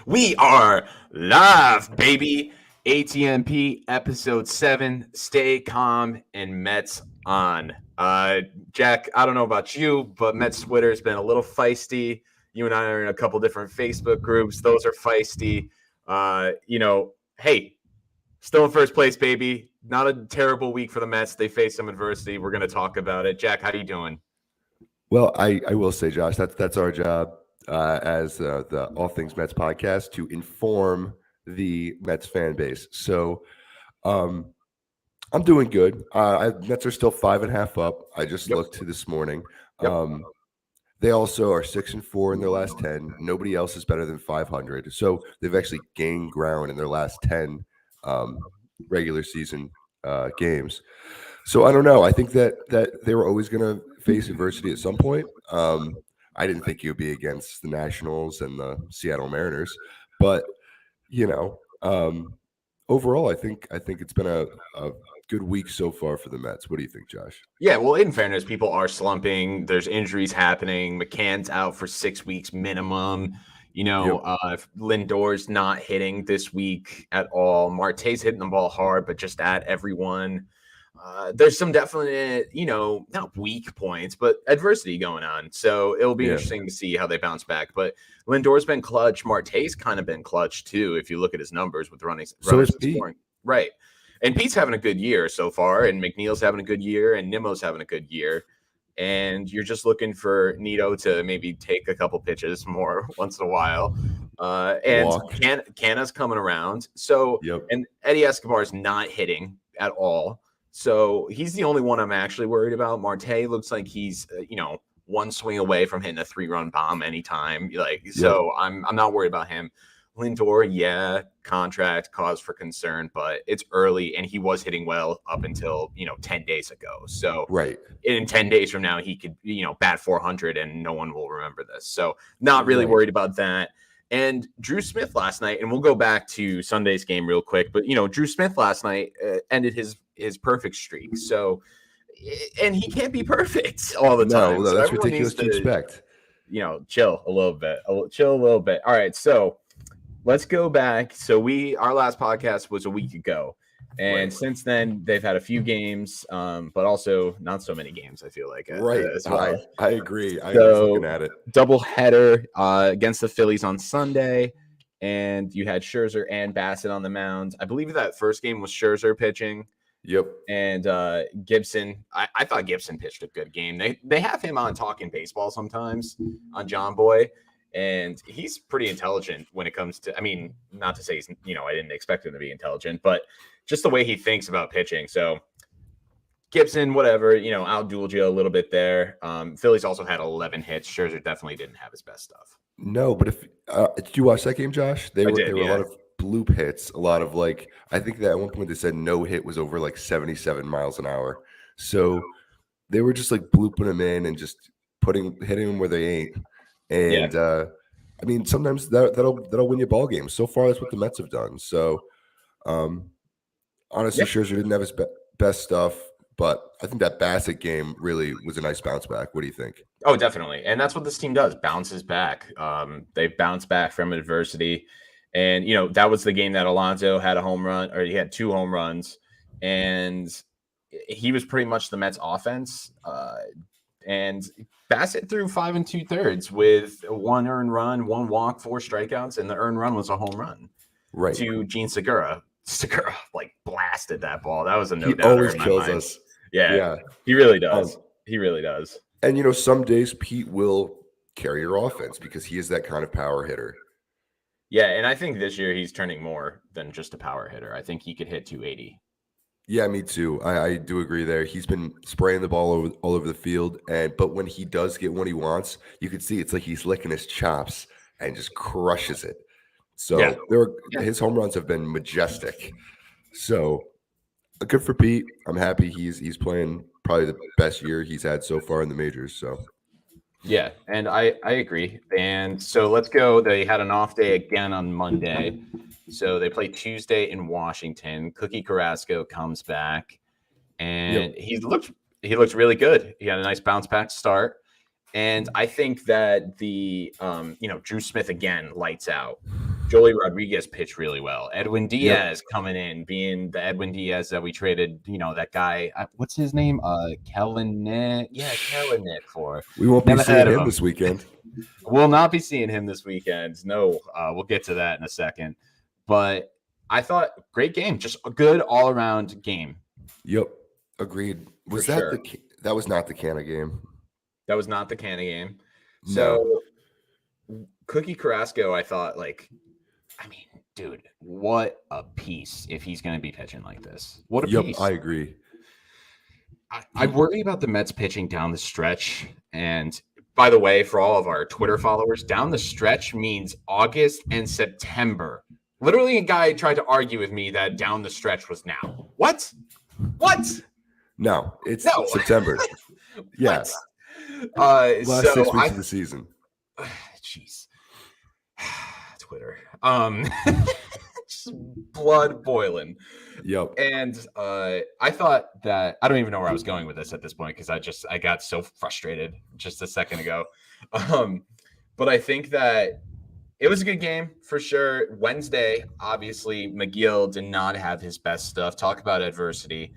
We are live, baby. ATMP episode 7. Stay calm and Mets on. Jack, I don't know about you, but Mets Twitter's been a little feisty. You and I are in a couple different Facebook groups. Those are feisty. Hey, still in first place, baby. Not a terrible week for the Mets. They faced some adversity. We're going to talk about it. Jack, how you doing? Well, I will say, Josh, that's our job as the All Things Mets podcast to inform the Mets fan base. So I'm doing good. Mets are still 5.5 up. I just looked this morning. They also are 6-4 in their last 10. Nobody else is better than 500. So they've actually gained ground in their last 10 regular season games. So I don't know. I think that they were always going to face adversity at some point. I didn't think it would be against the Nationals and the Seattle Mariners, but overall, I think it's been a good week so far for the Mets. What do you think, Josh? Yeah, well, in fairness, people are slumping. There's injuries happening. McCann's out for 6 weeks minimum. Lindor's not hitting this week at all. Marte's hitting the ball hard, but just at everyone. There's some definite, not weak points, but adversity going on. So it'll be interesting to see how they bounce back. But Lindor's been clutch. Marte's kind of been clutch, too, if you look at his numbers with runners scoring. Right. And Pete's having a good year so far, and McNeil's having a good year, and Nimmo's having a good year. And you're just looking for Nito to maybe take a couple pitches more once in a while. And Canna's coming around. So, and Eddie Escobar's not hitting at all. So he's the only one I'm actually worried about. Marte looks like he's, one swing away from hitting a 3-run bomb anytime. So I'm not worried about him. Lindor, contract, cause for concern, but it's early and he was hitting well up until, 10 days ago. So in 10 days from now, he could, bat 400 and no one will remember this. So not really worried about that. And Drew Smith last night, and we'll go back to Sunday's game real quick, but, Drew Smith last night ended his perfect streak. So, and he can't be perft all the time. No, that's ridiculous to expect. Chill a little bit. All right. So let's go back. So our last podcast was a week ago. And since then, they've had a few games, but also not so many games, I feel like. As well. I agree. I was looking at it. Double header against the Phillies on Sunday, and you had Scherzer and Bassett on the mound. I believe that first game was Scherzer pitching. Yep. And Gibson, I thought Gibson pitched a good game. They have him on Talking Baseball sometimes on John Boy. And he's pretty intelligent when it comes to, not to say he's, I didn't expect him to be intelligent, but just the way he thinks about pitching. So Gibson, whatever, outdueled you a little bit there. Phillies also had 11 hits. Scherzer definitely didn't have his best stuff. No, but did you watch that game, Josh? There were a lot of bloop hits, a lot of I think that at one point they said no hit was over 77 miles an hour. So they were just blooping them in and just hitting them where they ain't. And sometimes that'll win you ball games. So far, that's what the Mets have done. So, honestly, Scherzer didn't have his best stuff, but I think that Bassett game really was a nice bounce back. What do you think? Oh, definitely, and that's what this team does: bounces back. They've bounced back from adversity, and that was the game that Alonso had a home run, or he had 2 home runs, and he was pretty much the Mets' offense. And Bassett threw 5 2/3 with 1 earned run, 1 walk, 4 strikeouts, and the earned run was a home run to Gene Segura. Segura blasted that ball. That was a no doubt. He always kills us. Yeah, he really does. He really does. And some days Pete will carry your offense because he is that kind of power hitter. Yeah, and I think this year he's turning more than just a power hitter. I think he could hit 280. Yeah, me too. I do agree there. He's been spraying the ball all over the field, but when he does get what he wants, you can see it's like he's licking his chops and just crushes it. So his home runs have been majestic. So good for Pete. I'm happy he's playing probably the best year he's had so far in the majors. So yeah, and I agree. And so let's go. They had an off day again on Monday. So they play Tuesday in Washington. Cookie Carrasco comes back, and he looked really good. He had a nice bounce back start, and I think that Drew Smith again lights out. Joey Rodriguez pitched really well. Edwin Diaz Yep. coming in, being the Edwin Diaz that we traded, that guy, what's his name? Kelenic. Yeah, Kelenic for. We won't be Never seeing heard of him him. this weekend. We'll not be seeing him this weekend. No, we'll get to that in a second. But I thought great game, just a good all around game. Yep, agreed. Was For that sure. that was not the Canna game? That was not the Canna game. No. So Cookie Carrasco, I thought, dude, what a piece if he's going to be pitching like this. What a piece. I agree. I worry about the Mets pitching down the stretch. And by the way, for all of our Twitter followers, down the stretch means August and September. Literally, a guy tried to argue with me that down the stretch was now. What? No, it's No. September. Yeah. Last 6 weeks of the season. Jeez. Twitter. Just blood boiling. Yep. And I thought that I don't even know where I was going with this at this point because I got so frustrated just a second ago. But I think that it was a good game for sure. Wednesday, obviously, McGill did not have his best stuff. Talk about adversity.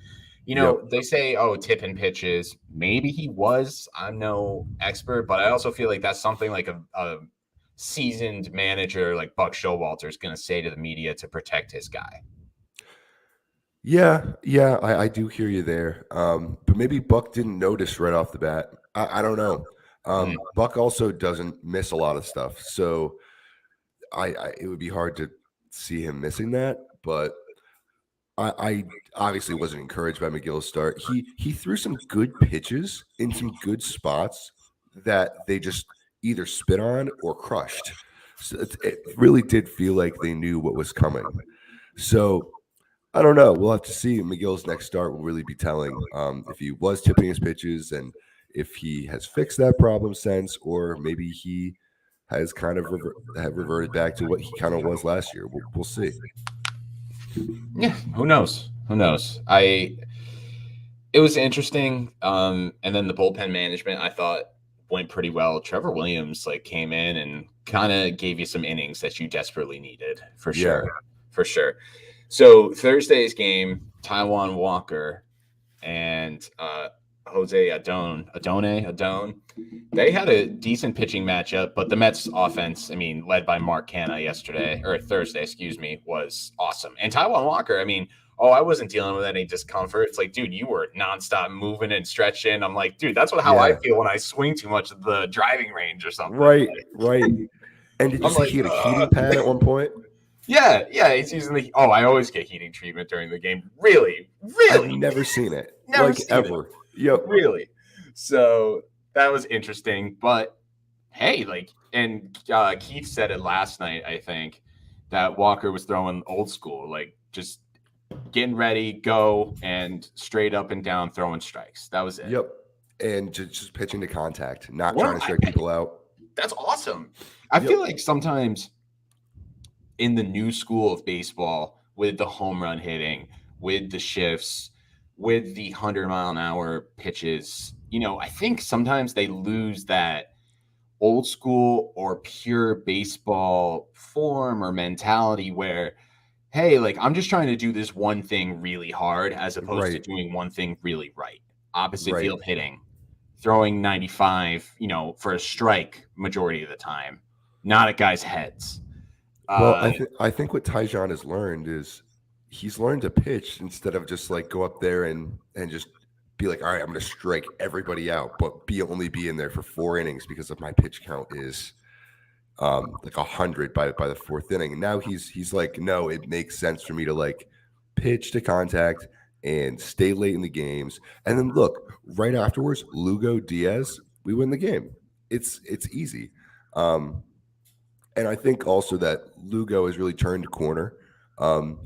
They say, tip and pitches. Maybe he was. I'm no expert, but I also feel like that's something like a seasoned manager like Buck Showalter is going to say to the media to protect his guy. Yeah, I do hear you there. But maybe Buck didn't notice right off the bat. I don't know. Buck also doesn't miss a lot of stuff, so it would be hard to see him missing that. But I obviously wasn't encouraged by McGill's start. He threw some good pitches in some good spots that they just either spit on or crushed. So it really did feel like they knew what was coming. So I don't know. We'll have to see. McGill's next start will really be telling if he was tipping his pitches and if he has fixed that problem since, or maybe he has kind of reverted back to what he kind of was last year. We'll see. Yeah, who knows? It was interesting. And then the bullpen management, I thought, went pretty well. Trevor Williams came in and kind of gave you some innings that you desperately needed for sure. So Thursday's game, Taijuan Walker and Jose Adone, they had a decent pitching matchup, but the Mets offense, led by Mark Canha Thursday, was awesome. And Taijuan Walker, I wasn't dealing with any discomfort. It's like, dude, you were nonstop moving and stretching. I'm like, dude, that's how I feel when I swing too much at the driving range or something. Right. And did you see he had a heating pad at one point? Yeah, he's using I always get heating treatment during the game. Really? I've never seen it. Ever. Yep. Really. So that was interesting. But hey, and Keith said it last night, I think, that Walker was throwing old school, just getting ready, go, and straight up and down throwing strikes. That was it. Yep. And just pitching to contact, not trying to strike people out. That's awesome. I feel like sometimes in the new school of baseball, with the home run hitting, with the shifts, with the 100-mile-an-hour pitches, I think sometimes they lose that old school or pure baseball form or mentality where, hey, I'm just trying to do this one thing really hard as opposed to doing one thing really right. Opposite field hitting, throwing 95, for a strike majority of the time, not at guys' heads. Well, I think what Taijuan has learned is he's learned to pitch instead of just go up there and just be like, all right, I'm going to strike everybody out, but only be in there for 4 innings because of my pitch count is 100 by the 4th inning. And now he's like, no, it makes sense for me to pitch to contact and stay late in the games. And then look, right afterwards, Lugo, Diaz, we win the game. It's easy. And I think also that Lugo has really turned a corner.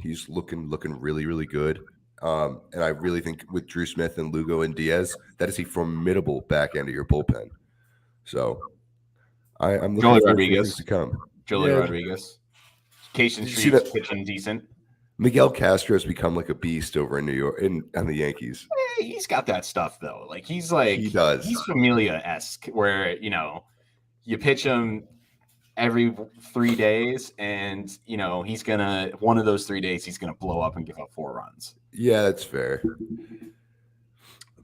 He's looking really, really good. And I really think with Drew Smith and Lugo and Diaz, that is a formidable back end of your bullpen. So I'm looking for things to come. Rodriguez. Cation Street's pitching decent. Miguel Castro has become a beast over in New York and the Yankees. He's got that stuff though. He does. He's Familia-esque where, you pitch him every 3 days, and he's gonna one of those 3 days he's gonna blow up and give up 4 runs. Yeah, that's fair.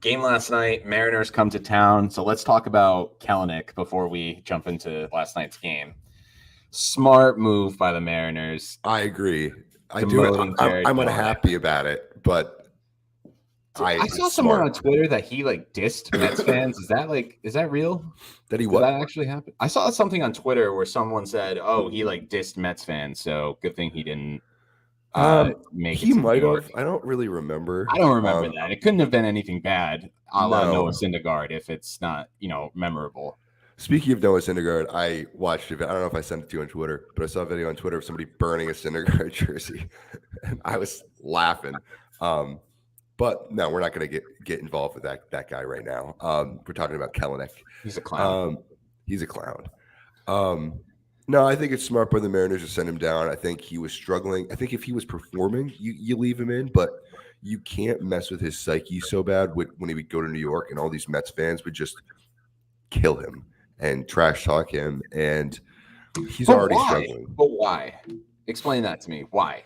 Game last night, Mariners come to town. So let's talk about Kelenic before we jump into last night's game. Smart move by the Mariners. I agree. I do. Demoting Jared I'm Kelenic. unhappy about it, but I saw someone on Twitter that he dissed Mets fans. Is that real? That he Did what? that actually happen? I saw something on Twitter where someone said, "Oh, he dissed Mets fans." So good thing he didn't make it. He might have. I don't really remember. I don't remember that. It couldn't have been anything bad, a la No. Noah Syndergaard, if it's not memorable. Speaking of Noah Syndergaard, I watched it. I don't know if I sent it to you on Twitter, but I saw a video on Twitter of somebody burning a Syndergaard jersey, and I was laughing. But no, we're not going to get involved with that guy right now. We're talking about Kelenic. He's a clown. He's a clown. No, I think it's smart by the Mariners to send him down. I think he was struggling. I think if he was performing, you leave him in, but you can't mess with his psyche so bad when he would go to New York and all these Mets fans would just kill him and trash talk him, and he's already struggling. But why? Explain that to me. Why?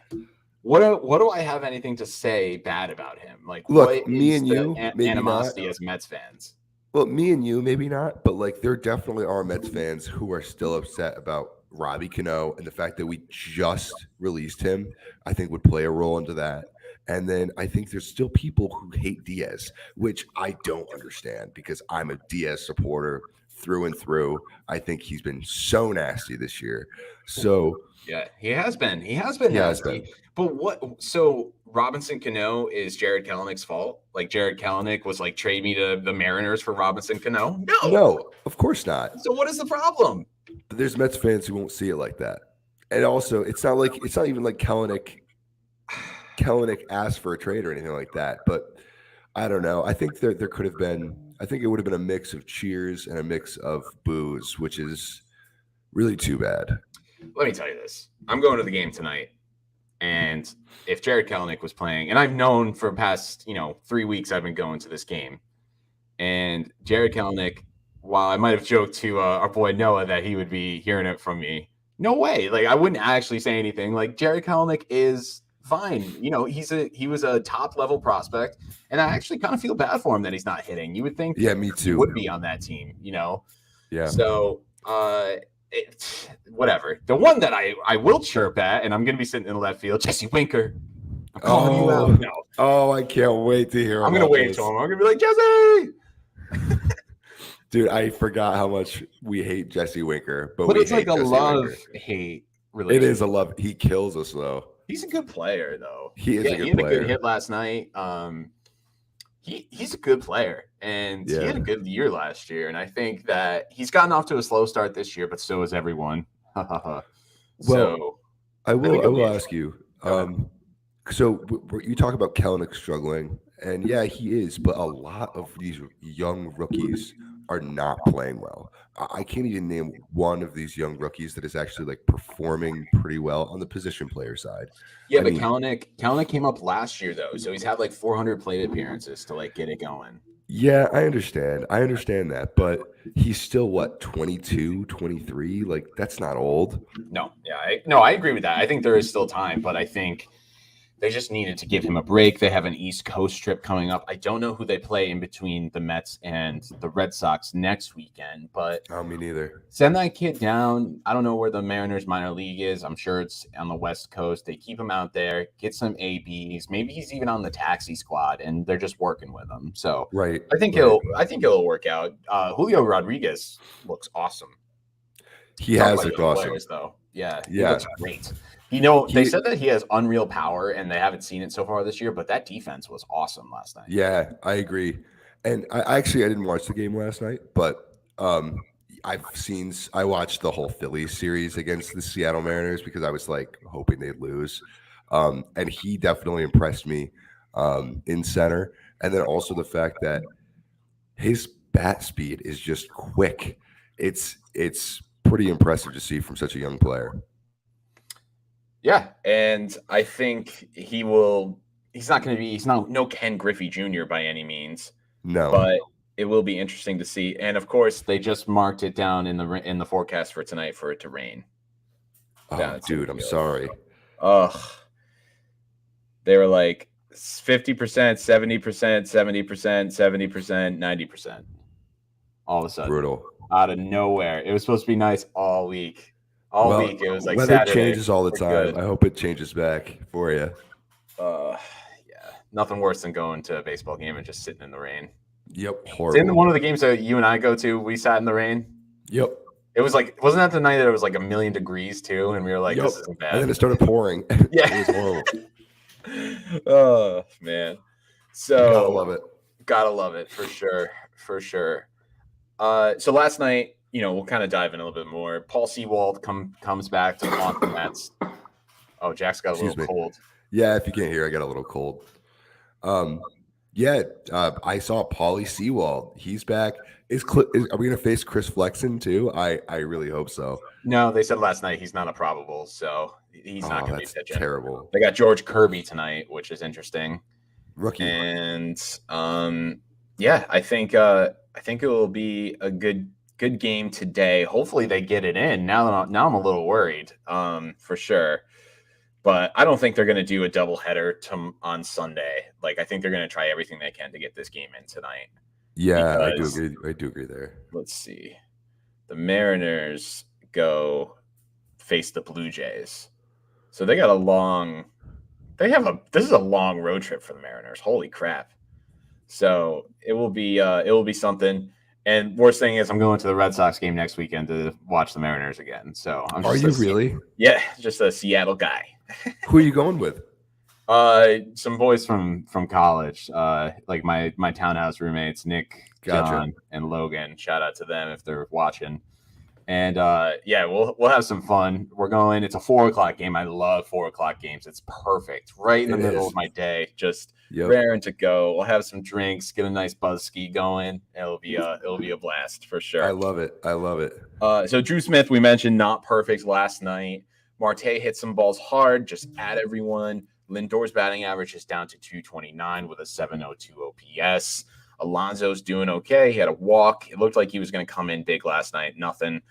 What do I have anything to say bad about him? Look, me and you, maybe animosity not. As Mets fans. Well, me and you, maybe not, but there definitely are Mets fans who are still upset about Robbie Cano, and the fact that we just released him, I think would play a role into that. And then I think there's still people who hate Diaz, which I don't understand because I'm a Diaz supporter through and through. I think he's been so nasty this year. So yeah, he has been. He has been nasty. But what? So Robinson Cano is Jared Kelenic's fault? Jared Kelenic was trade me to the Mariners for Robinson Cano? No, of course not. So what is the problem? But there's Mets fans who won't see it like that. And also, it's not even like Kelenic asked for a trade or anything like that. But I don't know. I think there could have been. I think it would have been a mix of cheers and a mix of boos, which is really too bad. Let me tell you this. I'm going to the game tonight. And if Jared Kelenic was playing, and I've known for the past, 3 weeks I've been going to this game. And Jared Kelenic, while I might have joked to our boy Noah that he would be hearing it from me, no way. I wouldn't actually say anything. Jared Kelenic is fine. He was a top level prospect, and I actually kind of feel bad for him that he's not hitting. You would think, yeah, me too, he would be on that team. Yeah. So, whatever. The one that I will chirp at, and I'm going to be sitting in the left field, Jesse Winker. I'm calling you out. No. Oh, I can't wait to hear. I'm going to wait till him. I'm going to be like, Jesse. Dude, I forgot how much we hate Jesse Winker, but it's like a love-hate relationship. It is a love. He kills us though. He's a good player though. He is a good player. He had a good hit last night. He's a good player, and he had a good year last year. And I think that he's gotten off to a slow start this year, but so has everyone. Well, I will ask you. So you talk about Kelenic struggling, and yeah, he is, but a lot of these young rookies are not playing well. I can't even name one of these young rookies that is actually performing pretty well on the position player side. Yeah, but Kelenic came up last year though, so he's had 400 plate appearances to get it going. Yeah, I understand that, but he's still 22, 23. That's not old. No, yeah, I agree with that. I think there is still time, but I think they just needed to give him a break. They have an East Coast trip coming up. I don't know who they play in between the Mets and the Red Sox next weekend, but me neither. Send that kid down. I don't know where the Mariners minor league is. I'm sure it's on the West Coast. They keep him out there, get some ABs. Maybe he's even on the taxi squad, and they're just working with him. So right, I think it'll work out. Julio Rodriguez looks awesome. He has looked awesome, players, though. Yeah, he looks great. They said that he has unreal power, and they haven't seen it so far this year, but that defense was awesome last night. Yeah, I agree. And I didn't watch the game last night, but I watched the whole Phillies series against the Seattle Mariners because I was hoping they'd lose. And he definitely impressed me in center. And then also the fact that his bat speed is just quick. It's pretty impressive to see from such a young player. Yeah, and I think he's not no Ken Griffey Jr. by any means. No. But it will be interesting to see. And of course, they just marked it down in the forecast for tonight for it to rain. Oh, dude, I'm sorry. Ugh. They were like 50%, 70%, 70%, 70%, 90%. All of a sudden. Brutal. Out of nowhere. It was supposed to be nice all week. All week. It was like weather Saturday. Changes all the time. I hope it changes back for you. Yeah. Nothing worse than going to a baseball game and just sitting in the rain. Yep. Horrible. Didn't one of the games that you and I go to, we sat in the rain? Yep. It was like, wasn't that the night that it was like 1,000,000 degrees too? And we were like, this isn't bad. And then it started pouring. Yeah. It was horrible. Oh, man. So gotta love it. Gotta love it for sure. For sure. So last night, we'll kind of dive in a little bit more. Paul Sewald comes back to haunt the Mets. Oh, Jack's got a little cold. Yeah, if you can't hear, I got a little cold. I saw Paulie Sewald. He's back. Are we going to face Chris Flexen too? I really hope so. No, they said last night he's not a probable, so he's not going to be pitching. Terrible. They got George Kirby tonight, which is interesting. Rookie. And I think it will be a good game today. Hopefully they get it in. Now I'm a little worried, for sure. But I don't think they're going to do a doubleheader on Sunday. Like, I think they're going to try everything they can to get this game in tonight. Yeah, I do agree there. Let's see. The Mariners go face the Blue Jays. So they got this is a long road trip for the Mariners. Holy crap. So it will be something. And worst thing is I'm going to the Red Sox game next weekend to watch the Mariners again. So Are you really? Yeah, just a Seattle guy. Who are you going with? Some boys from college, like my townhouse roommates, Nick, John, and Logan. Shout out to them if they're watching. And we'll have some fun. We're going. It's a 4:00 game. I love 4:00 games. It's perfect, right in the middle of my day. Just raring to go. We'll have some drinks, get a nice buzz ski going. It'll be a blast for sure. I love it. So Drew Smith, we mentioned, not perfect last night. Marte hit some balls hard, just at everyone. Lindor's batting average is down to 229 with a 702 OPS. Alonso's doing okay. He had a walk. It looked like he was going to come in big last night. Nothing.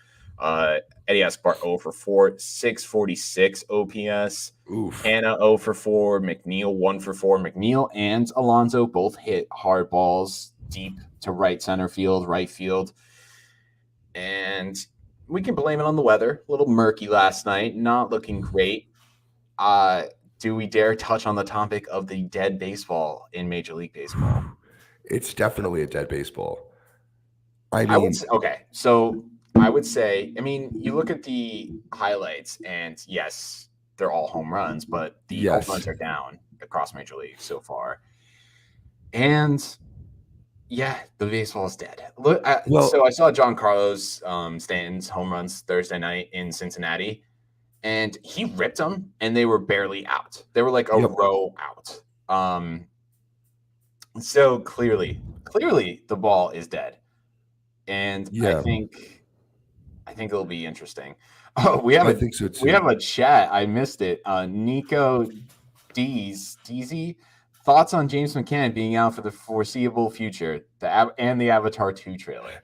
Eddie Escobar 0 for 4, 646 OPS. Oof. Hanna 0 for 4. McNeil 1 for 4. McNeil and Alonso both hit hard balls deep to right center field, right field. And we can blame it on the weather. A little murky last night. Not looking great. Do we dare touch on the topic of the dead baseball in Major League Baseball? It's definitely a dead baseball. I would say, you look at the highlights, and yes, they're all home runs, but the home runs are down across Major League so far. And yeah, the baseball is dead. So I saw John Carlos Stanton's home runs Thursday night in Cincinnati, and he ripped them, and they were barely out. They were like a row out. So clearly the ball is dead. And I think it'll be interesting. Oh, I think so too. We have a chat. I missed it. Nico DZ, thoughts on James McCann being out for the foreseeable future, and the Avatar 2 trailer.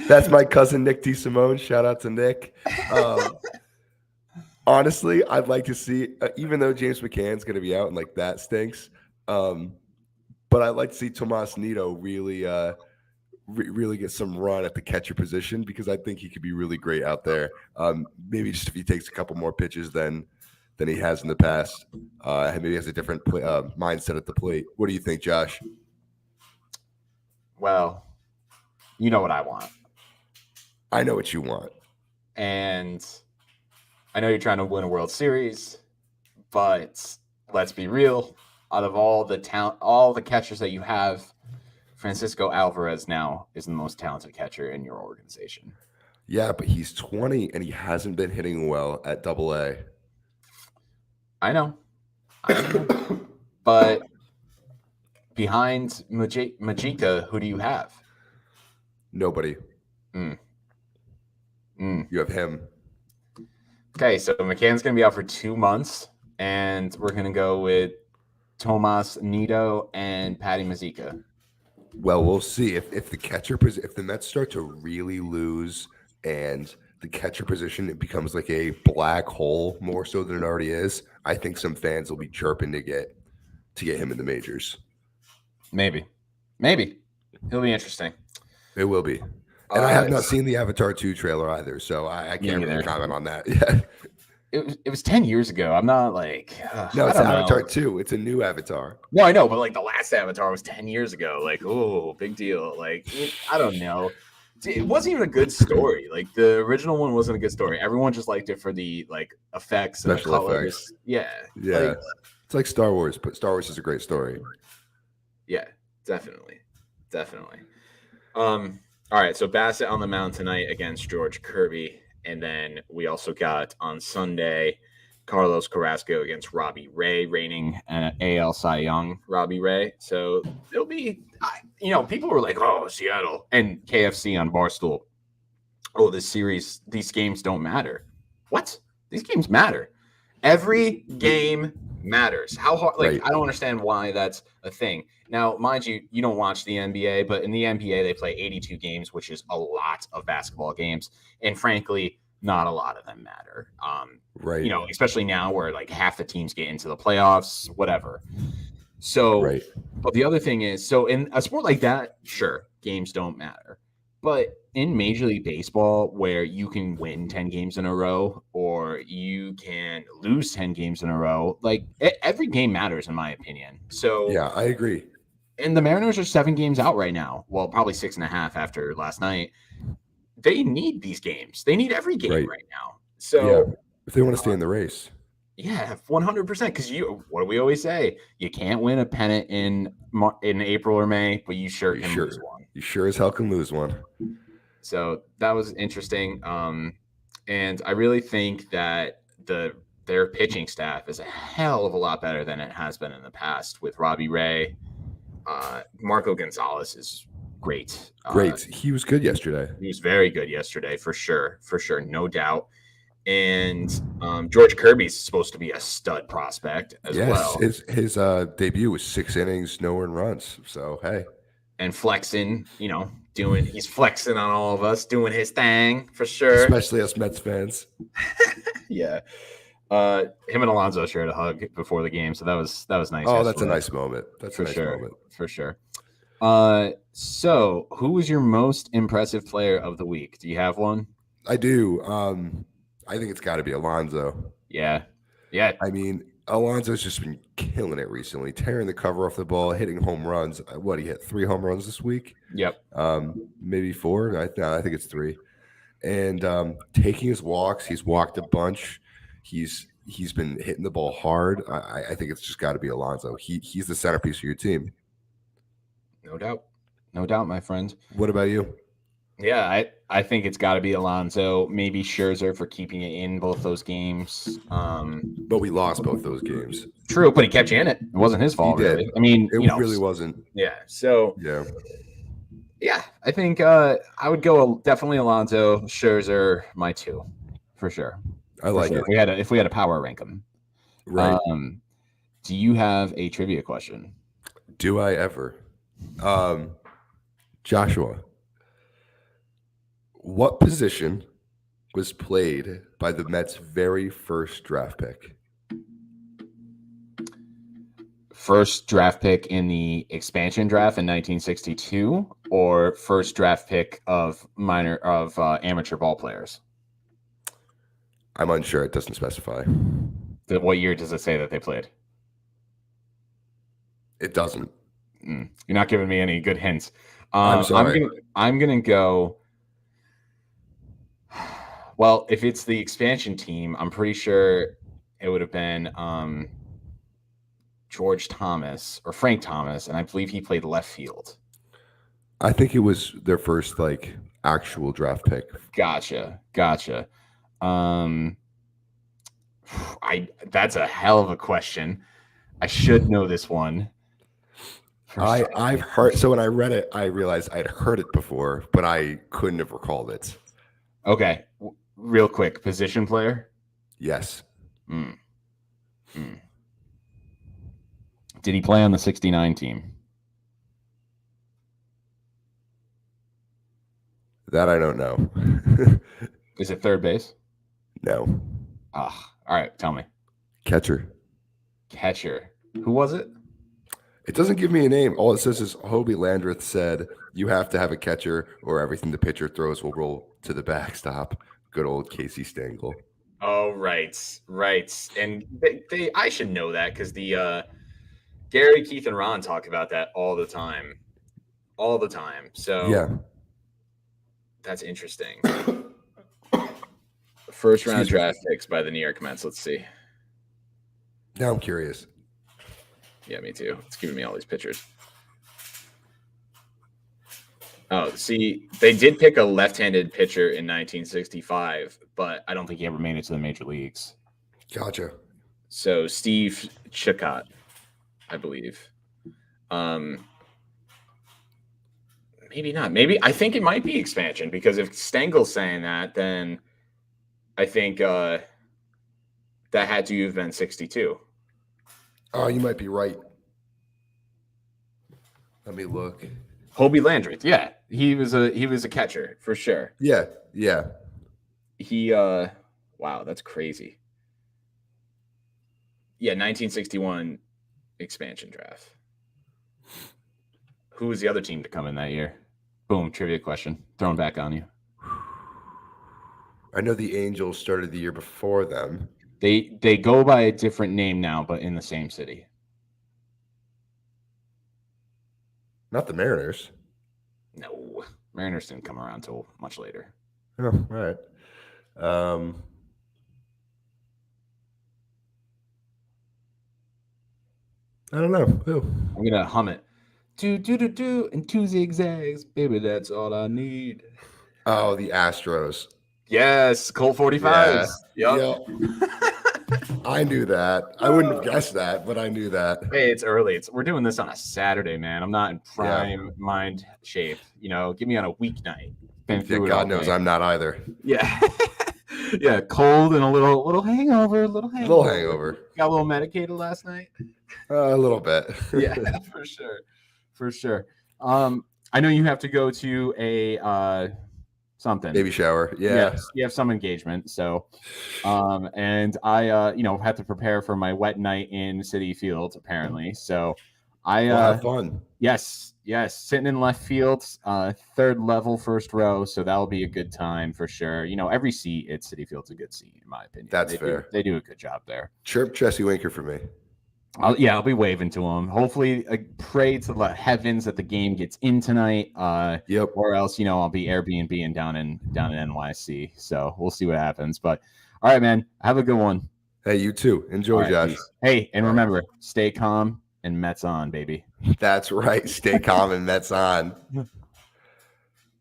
That's my cousin Nick DeSimone. Shout out to Nick. Honestly, I'd like to see, even though James McCann's going to be out and like that stinks, but I'd like to see Tomas Nido really get some run at the catcher position, because I think he could be really great out there. Maybe just if he takes a couple more pitches than he has in the past, and maybe has a different mindset at the plate. What do you think, Josh? Well, you know what I want. I know what you want. And I know you're trying to win a World Series, but let's be real. Out of all the catchers that you have, Francisco Alvarez now is the most talented catcher in your organization. Yeah, but he's 20 and he hasn't been hitting well at Double-A. I know. But behind Majika, who do you have? Nobody. You have him. Okay, so McCann's going to be out for 2 months, and we're going to go with Tomas Nido and Patty Mazika. Well, we'll see if if the Mets start to really lose and the catcher position it becomes like a black hole more so than it already is. I think some fans will be chirping to get him in the majors. Maybe it'll be interesting. It will be. And I have not seen the Avatar 2 trailer either, so I can't really comment on that yet. It was 10 years ago. I'm not like no, I it's don't Avatar know. 2. It's a new Avatar. No, I know, but like the last Avatar was 10 years ago. Like, oh, big deal. Like, I don't know. It wasn't even a good story. Like the original one wasn't a good story. Everyone just liked it for the like effects and Special the colors. effects. Yeah. Yeah. It's like Star Wars, but Star Wars is a great story. Yeah, definitely. All right, so Bassett on the mound tonight against George Kirby. And then we also got on Sunday Carlos Carrasco against Robbie Ray, reigning AL Cy Young Robbie Ray. So it'll be, people were like, oh, Seattle and KFC on Barstool. Oh, these games don't matter. What? These games matter. Every game matters. How hard? Like, right. I don't understand why that's a thing. Now, mind you, you don't watch the NBA, but in the NBA, they play 82 games, which is a lot of basketball games. And frankly, not a lot of them matter. Right. Especially now where like half the teams get into the playoffs, whatever. So, right. But the other thing is, so in a sport like that, sure, games don't matter. But in Major League Baseball, where you can win 10 games in a row or you can lose 10 games in a row, like every game matters, in my opinion. So, yeah, I agree. And the Mariners are 7 games out right now. Well, probably 6.5 after last night. They need these games. They need every game right now. So, yeah, if they want to stay in the race. Yeah, 100%. Because what do we always say? You can't win a pennant in April or May, but you sure can lose one. You sure as hell can lose one. So that was interesting. And I really think that their pitching staff is a hell of a lot better than it has been in the past with Robbie Ray. Marco Gonzalez is great. Great. He was good yesterday. He was very good yesterday, for sure. No doubt. And George Kirby's supposed to be a stud prospect as well. His debut was 6 innings, no earned runs. So, hey. And flexing, he's flexing on all of us, doing his thing for sure. Especially us Mets fans. Yeah. Him and Alonso shared a hug before the game, so that was nice. Oh, that's a nice moment. That's for a nice sure. moment. For sure. So who was your most impressive player of the week? Do you have one? I do. I think it's got to be Alonso. Yeah. I mean, Alonso's just been killing it recently, tearing the cover off the ball, hitting home runs. He hit 3 home runs this week? Yep. Maybe 4. I think it's 3. And taking his walks, he's walked a bunch. He's been hitting the ball hard. I think it's just got to be Alonso. He's the centerpiece of your team. No doubt, my friend. What about you? Yeah, I think it's got to be Alonso. Maybe Scherzer for keeping it in both those games. But we lost both those games. True, but he kept you in it. It wasn't his fault, really. I mean, it really wasn't. Yeah. So yeah, I think I would go definitely Alonso, Scherzer, my 2, for sure. I like it. If we had a power rank them, right? Do you have a trivia question? Do I ever? Joshua, what position was played by the Mets' very first draft pick? First draft pick in the expansion draft in 1962, or first draft pick of amateur ball players? I'm unsure. It doesn't specify. What year does it say that they played? It doesn't. You're not giving me any good hints. I'm sorry. I'm gonna go. Well, if it's the expansion team, I'm pretty sure it would have been George Thomas or Frank Thomas, and I believe he played left field. I think it was their first actual draft pick. Gotcha. That's a hell of a question. I should know this one. I've heard. So when I read it, I realized I'd heard it before, but I couldn't have recalled it. Okay, real quick, position player. Yes. Did he play on the '69 team? That I don't know. Is it third base? No. Ah, all right. Tell me. Catcher. Catcher. Who was it? It doesn't give me a name. All it says is Hobie Landreth said you have to have a catcher or everything the pitcher throws will roll to the backstop. Good old Casey Stengel. Oh, right. And I should know that because the Gary, Keith, and Ron talk about that all the time. So Yeah. that's interesting. First round Excuse me. draft picks by the New York Mets. Let's see. Now I'm curious. Yeah, me too. It's giving me all these pictures. Oh, see, they did pick a left-handed pitcher in 1965, but I don't think he ever made it to the major leagues. Gotcha. So Steve Chicott, I believe. Maybe not. Maybe I think it might be expansion because if Stengel's saying that, then I think that had to have been 62. Oh, you might be right. Let me look. Hobie Landreth, yeah, he was a catcher for sure. Yeah. He wow, that's crazy. Yeah, 1961 expansion draft. Who was the other team to come in that year? Boom, trivia question. Thrown back on you. I know the Angels started the year before them. They go by a different name now, but in the same city. Not the Mariners. No, Mariners didn't come around till much later. Oh, all right. I don't know. Who? I'm gonna hum it. Do and two zigzags, baby. That's all I need. Oh, the Astros. Yes, Colt 45s. Yeah. Yep. I knew that. I wouldn't have guessed that, but I knew that. Hey, it's early. We're doing this on a Saturday, man. I'm not in prime mind shape. Give me on a weeknight. God knows I'm not either. Yeah. Yeah, cold and a little hangover. Little hangover. Got a little medicated last night. A little bit. Yeah, for sure. I know you have to go to a something baby shower. Yeah. Yes, you have some engagement. So, and I had to prepare for my wet night in Citi Field apparently. So, have fun. Yes, sitting in left field, third level, first row. So that'll be a good time for sure. Every seat at Citi Field's a good seat in my opinion. That's fair. They do a good job there. Chirp Jesse Winker for me. I'll be waving to him. Hopefully, I pray to the heavens that the game gets in tonight. Yep. Or else, I'll be Airbnb down in NYC. So we'll see what happens. But all right, man, have a good one. Hey, you too. Enjoy, right, Josh. Peace. Hey, and remember, stay calm and Mets on, baby. That's right. Stay calm and Mets on.